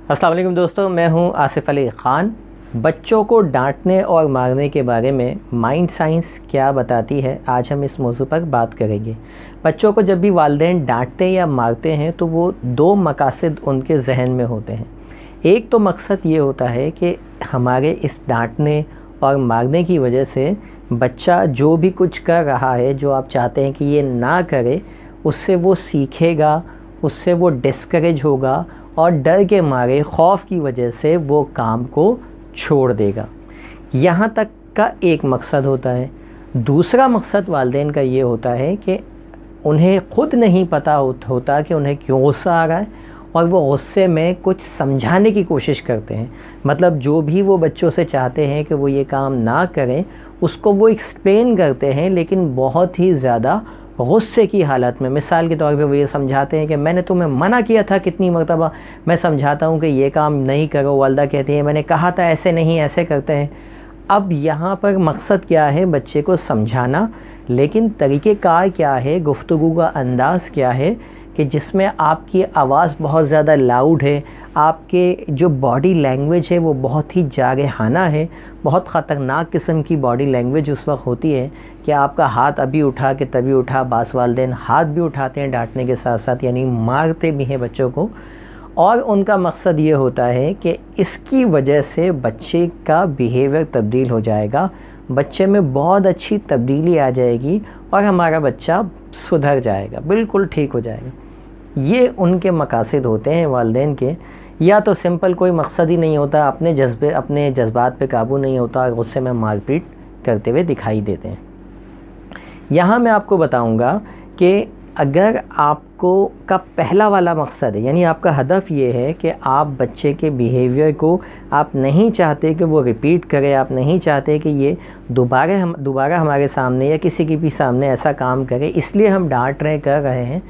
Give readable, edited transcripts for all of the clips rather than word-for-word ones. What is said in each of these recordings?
अस्सलाम वालेकुम दोस्तों, मैं हूं आसिफ अली ख़ान। बच्चों को डांटने और मारने के बारे में माइंड साइंस क्या बताती है, आज हम इस मौजू पर बात करेंगे। बच्चों को जब भी वालिदैन डांटते या मारते हैं तो वो दो मकासद उनके जहन में होते हैं। एक तो मकसद ये होता है कि हमारे इस डांटने और मारने की वजह से बच्चा जो भी कुछ कर रहा है, जो आप चाहते हैं कि ये ना करे, उससे वो सीखेगा, उससे वो डिस्करेज होगा और डर के मारे खौफ की वजह से वो काम को छोड़ देगा। यहाँ तक का एक मकसद होता है। दूसरा मकसद वालिदैन का ये होता है कि उन्हें ख़ुद नहीं पता होता कि उन्हें क्यों गुस्सा आ रहा है और वो गुस्से में कुछ समझाने की कोशिश करते हैं। मतलब जो भी वो बच्चों से चाहते हैं कि वो ये काम ना करें, उसको वो एक्सप्लेन करते हैं, लेकिन बहुत ही ज़्यादा गुस्से की हालत में। मिसाल के तौर पे वो ये समझाते हैं कि मैंने तुम्हें मना किया था कितनी मरतबा, मैं समझाता हूँ कि ये काम नहीं करो, वालिदा कहती है मैंने कहा था ऐसे नहीं, ऐसे करते हैं। अब यहाँ पर मकसद क्या है, बच्चे को समझाना, लेकिन तरीक़ेकार क्या है, गुफ्तगू का अंदाज़ क्या है कि जिसमें आपकी आवाज़ बहुत ज़्यादा लाउड है, आपके जो बॉडी लैंग्वेज है वो बहुत ही जारहाना है। बहुत ख़तरनाक किस्म की बॉडी लैंग्वेज उस वक्त होती है कि आपका हाथ अभी उठा के तभी उठा। बास वालिदैन हाथ भी उठाते हैं डांटने के साथ साथ, यानी मारते भी हैं बच्चों को। और उनका मकसद ये होता है कि इसकी वजह से बच्चे का बिहेवियर तब्दील हो जाएगा, बच्चे में बहुत अच्छी तब्दीली आ जाएगी और हमारा बच्चा सुधर जाएगा, बिल्कुल ठीक हो जाएगा। ये उनके मकासद होते हैं वालिदैन के। या तो सिंपल कोई मकसद ही नहीं होता, अपने जज्बात पे काबू नहीं होता और गुस्से में मारपीट करते हुए दिखाई देते हैं। यहाँ मैं आपको बताऊँगा कि अगर आपको का पहला वाला मकसद है, यानी आपका हदफ ये है कि आप बच्चे के बिहेवियर को आप नहीं चाहते कि वो रिपीट करे, आप नहीं चाहते कि ये दोबारा हमारे सामने या किसी के भी सामने ऐसा काम करे, इसलिए हम डांट कर रहे हैं,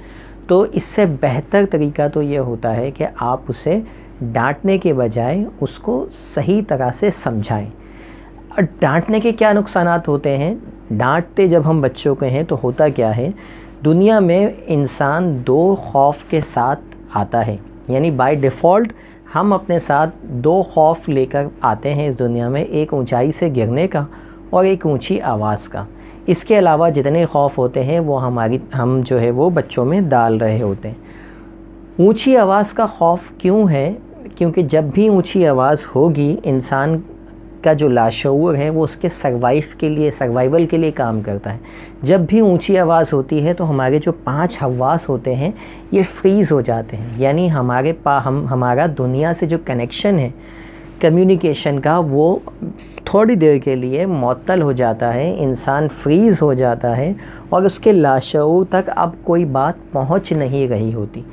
तो इससे बेहतर तरीका तो ये होता है कि आप उसे डांटने के बजाय उसको सही तरह से समझाएं। और डांटने के क्या नुकसानात होते हैं, डांटते जब हम बच्चों के हैं तो होता क्या है, दुनिया में इंसान दो खौफ के साथ आता है। यानी बाय डिफ़ॉल्ट हम अपने साथ दो खौफ लेकर आते हैं इस दुनिया में, एक ऊंचाई से गिरने का और एक ऊंची आवाज़ का। इसके अलावा जितने खौफ होते हैं वो हम जो है वो बच्चों में डाल रहे होते हैं। ऊंची आवाज़ का खौफ क्यों है? क्योंकि जब भी ऊंची आवाज़ होगी, इंसान का जो लाशऊर है वो उसके सर्वाइवल के लिए काम करता है। जब भी ऊंची आवाज़ होती है तो हमारे जो 5 हवास होते हैं ये फ्रीज़ हो जाते हैं। यानी हमारा दुनिया से जो कनेक्शन है कम्युनिकेशन का, वो थोड़ी देर के लिए मुअत्तल हो जाता है, इंसान फ्रीज़ हो जाता है और उसके लाशऊर तक अब कोई बात पहुंच नहीं रही होती।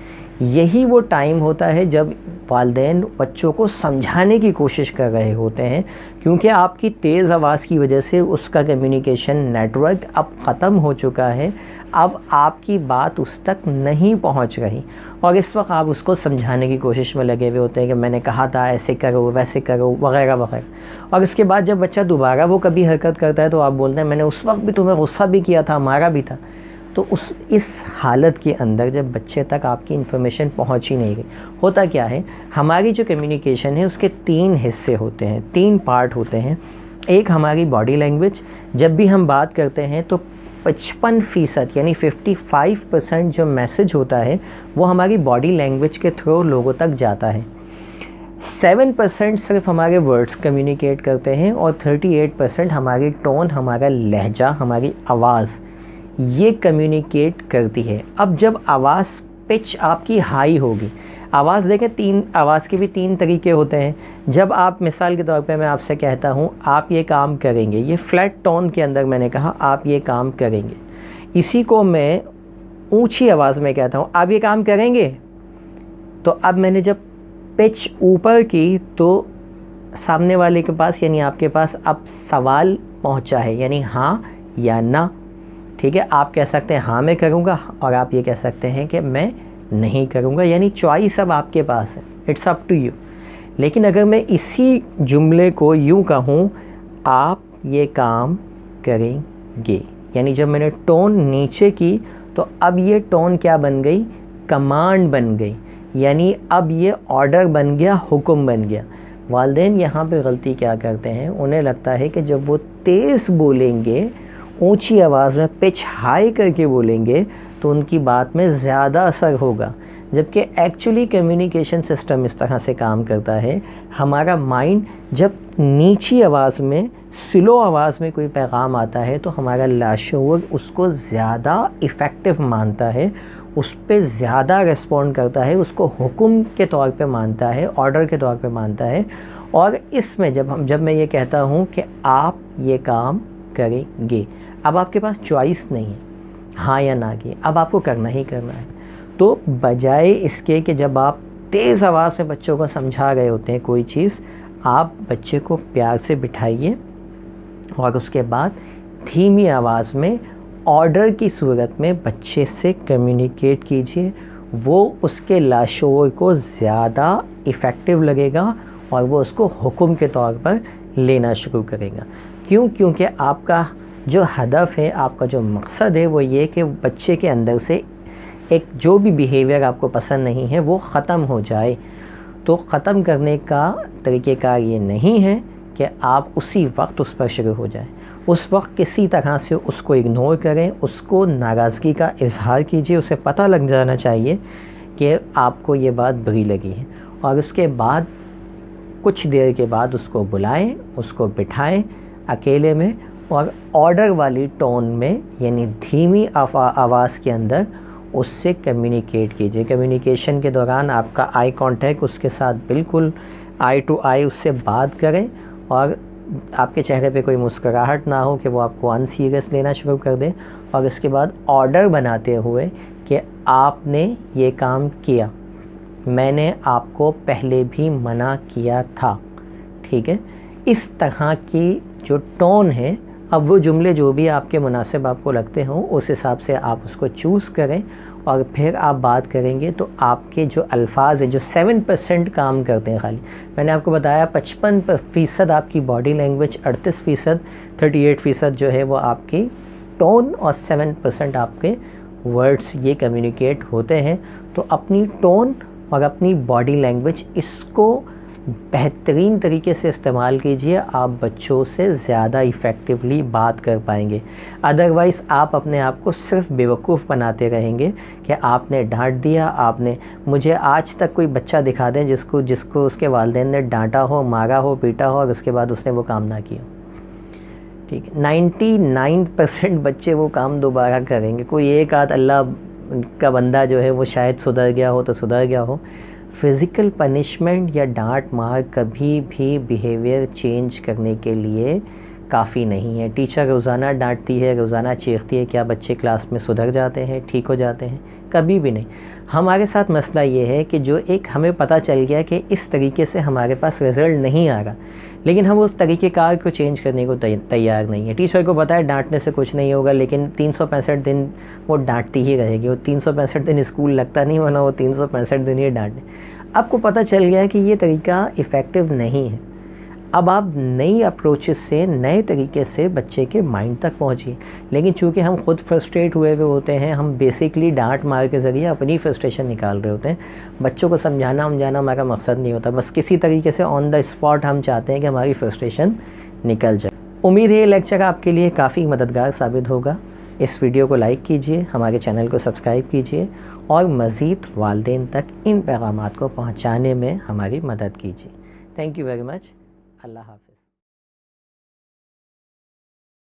यही वो टाइम होता है जब वालिदैन बच्चों को समझाने की कोशिश कर रहे होते हैं, क्योंकि आपकी तेज़ आवाज़ की वजह से उसका कम्युनिकेशन नेटवर्क अब ख़त्म हो चुका है। अब आपकी बात उस तक नहीं पहुंच रही और इस वक्त आप उसको समझाने की कोशिश में लगे हुए होते हैं कि मैंने कहा था ऐसे करो, वैसे करो, वगैरह वगैरह। और इसके बाद जब बच्चा दोबारा वो कभी हरकत करता है तो आप बोलते हैं मैंने उस वक्त भी तुम्हें गुस्सा भी किया था, मारा भी था। तो इस हालत के अंदर जब बच्चे तक आपकी इन्फॉर्मेशन पहुंच ही नहीं गई, होता क्या है, हमारी जो कम्युनिकेशन है उसके 3 हिस्से होते हैं, 3 पार्ट होते हैं। एक हमारी बॉडी लैंग्वेज, जब भी हम बात करते हैं तो 55% यानी 55% जो मैसेज होता है वो हमारी बॉडी लैंग्वेज के थ्रू लोगों तक जाता है। 7% सिर्फ हमारे वर्ड्स कम्युनिकेट करते हैं और 38% हमारी टोन, हमारा लहजा, हमारी आवाज़ ये कम्युनिकेट करती है। अब जब आवाज़ पिच आपकी हाई होगी, आवाज़ देखें, आवाज़ के भी 3 तरीके होते हैं। जब आप मिसाल के तौर पे मैं आपसे कहता हूँ आप ये काम करेंगे, ये फ्लैट टोन के अंदर मैंने कहा आप ये काम करेंगे, इसी को मैं ऊंची आवाज़ में कहता हूँ आप ये काम करेंगे। तो अब मैंने जब पिच ऊपर की तो सामने वाले के पास यानी आपके पास अब सवाल पहुँचा है, यानी हाँ या ना। ठीक है, आप कह सकते हैं हाँ मैं करूँगा और आप ये कह सकते हैं कि मैं नहीं करूँगा, यानी चॉइस अब आपके पास है, इट्स अप टू यू। लेकिन अगर मैं इसी जुमले को यूँ कहूँ आप ये काम करेंगे, यानी जब मैंने टोन नीचे की तो अब ये टोन क्या बन गई, कमांड बन गई। یعنی اب یہ آرڈر بن گیا، حکم بن گیا۔ والدین یہاں پہ غلطی کیا کرتے ہیں، انہیں لگتا ہے کہ جب وہ تیز بولیں گے، اونچی آواز میں پچ ہائی کر کے بولیں گے تو ان کی بات میں زیادہ اثر ہوگا، جبکہ ایکچولی کمیونیکیشن سسٹم اس طرح سے کام کرتا ہے۔ ہمارا مائنڈ جب نیچی آواز میں، سلو آواز میں کوئی پیغام آتا ہے تو ہمارا لاشعور اس کو زیادہ ایفیکٹو مانتا ہے، اس پہ زیادہ ریسپونڈ کرتا ہے، اس کو حکم کے طور پہ مانتا ہے، آرڈر کے طور پہ مانتا ہے۔ اور اس میں جب میں یہ کہتا ہوں کہ آپ یہ کام کریں گے، اب آپ کے پاس چوائس نہیں ہے ہاں یا نہ کی، اب آپ کو کرنا ہی کرنا ہے۔ تو بجائے اس کے کہ جب آپ تیز آواز سے بچوں کو سمجھا رہے ہوتے ہیں کوئی چیز، آپ بچے کو پیار سے بٹھائیے اور اس کے بعد دھیمی آواز میں آرڈر کی صورت میں بچے سے کمیونیکیٹ کیجیے، وہ اس کے لاشعور کو زیادہ ایفیکٹو لگے گا اور وہ اس کو حکم کے طور پر لینا شروع کرے گا۔ کیونکہ آپ کا جو ہدف ہے، آپ کا جو مقصد ہے وہ یہ کہ بچے کے اندر سے ایک جو بھی بیہیویئر آپ کو پسند نہیں ہے وہ ختم ہو جائے۔ تو ختم کرنے کا طریقہ کار یہ نہیں ہے کہ آپ اسی وقت اس پر شروع ہو جائیں، اس وقت کسی طرح سے اس کو اگنور کریں، اس کو ناراضگی کا اظہار کیجیے، اسے پتہ لگ جانا چاہیے کہ آپ کو یہ بات بری لگی ہے، اور اس کے بعد کچھ دیر کے بعد اس کو بلائیں، اس کو بٹھائیں اکیلے میں اور آرڈر والی ٹون میں، یعنی دھیمی آواز کے اندر اس سے کمیونیکیٹ کیجیے۔ کمیونیکیشن کے دوران آپ کا آئی کانٹیکٹ اس کے ساتھ بالکل آئی ٹو آئی اس سے بات کریں، اور آپ کے چہرے پہ کوئی مسکراہٹ نہ ہو کہ وہ آپ کو ان سیریس لینا شروع کر دے، اور اس کے بعد آرڈر بناتے ہوئے کہ آپ نے یہ کام کیا، میں نے آپ کو پہلے بھی منع کیا تھا، ٹھیک ہے۔ اس طرح کی جو ٹون ہے، اب وہ جملے جو بھی آپ کے مناسب آپ کو لگتے ہوں اس حساب سے آپ اس کو چوز کریں، اور پھر آپ بات کریں گے تو آپ کے جو الفاظ ہیں جو 7% کام کرتے ہیں، خالی میں نے آپ کو بتایا 55% آپ کی باڈی لینگویج، 38% جو ہے وہ آپ کی ٹون، اور 7% آپ کے ورڈز یہ کمیونیکیٹ ہوتے ہیں۔ تو اپنی ٹون اور اپنی باڈی لینگویج اس کو بہترین طریقے سے استعمال کیجئے، آپ بچوں سے زیادہ ایفیکٹولی بات کر پائیں گے۔ ادروائز آپ اپنے آپ کو صرف بیوقوف بناتے رہیں گے کہ آپ نے ڈانٹ دیا، آپ نے، مجھے آج تک کوئی بچہ دکھا دیں جس کو اس کے والدین نے ڈانٹا ہو، مارا ہو، پیٹا ہو، اور اس کے بعد اس نے وہ کام نہ کیا، ٹھیک ہے۔ 99% بچے وہ کام دوبارہ کریں گے، کوئی ایک آدھ اللہ کا بندہ جو ہے وہ شاید سدھر گیا ہو تو سدھر گیا ہو۔ فزیکل پنشمنٹ یا ڈانٹ مار کبھی بھی بیہیویئر چینج کرنے کے لیے کافی نہیں ہے۔ ٹیچر روزانہ ڈانٹتی ہے، روزانہ چیختی ہے، کیا بچے کلاس میں سدھر جاتے ہیں، ٹھیک ہو جاتے ہیں؟ کبھی بھی نہیں۔ ہمارے ساتھ مسئلہ یہ ہے کہ جو ایک ہمیں پتہ چل گیا کہ اس طریقے سے ہمارے پاس رزلٹ نہیں آ رہا، لیکن ہم اس طریقہ کار کو چینج کرنے کو تیار نہیں ہے۔ ٹیچر کو پتہ ہے ڈانٹنے سے کچھ نہیں ہوگا، لیکن 365 دن وہ ڈانٹتی ہی رہے گی، وہ 365 دن اسکول لگتا نہیں ہونا، وہ 365 دن ہی ڈانٹنے۔ آپ کو پتہ چل گیا کہ یہ طریقہ ایفیکٹو نہیں ہے، اب آپ نئی اپروچز سے، نئے طریقے سے بچے کے مائنڈ تک پہنچیے۔ لیکن چونکہ ہم خود فرسٹریٹ ہوئے ہوتے ہیں، ہم بیسکلی ڈانٹ مار کے ذریعے اپنی فرسٹریشن نکال رہے ہوتے ہیں۔ بچوں کو سمجھانا ہمارا مقصد نہیں ہوتا، بس کسی طریقے سے آن دا اسپاٹ ہم چاہتے ہیں کہ ہماری فرسٹریشن نکل جائے۔ امید ہے یہ لیکچر آپ کے لیے کافی مددگار ثابت ہوگا۔ اس ویڈیو کو لائک کیجئے، ہمارے چینل کو سبسکرائب کیجئے، اور مزید والدین تک ان پیغامات کو پہنچانے میں ہماری مدد کیجیے۔ Thank you very much. اللہ حافظ۔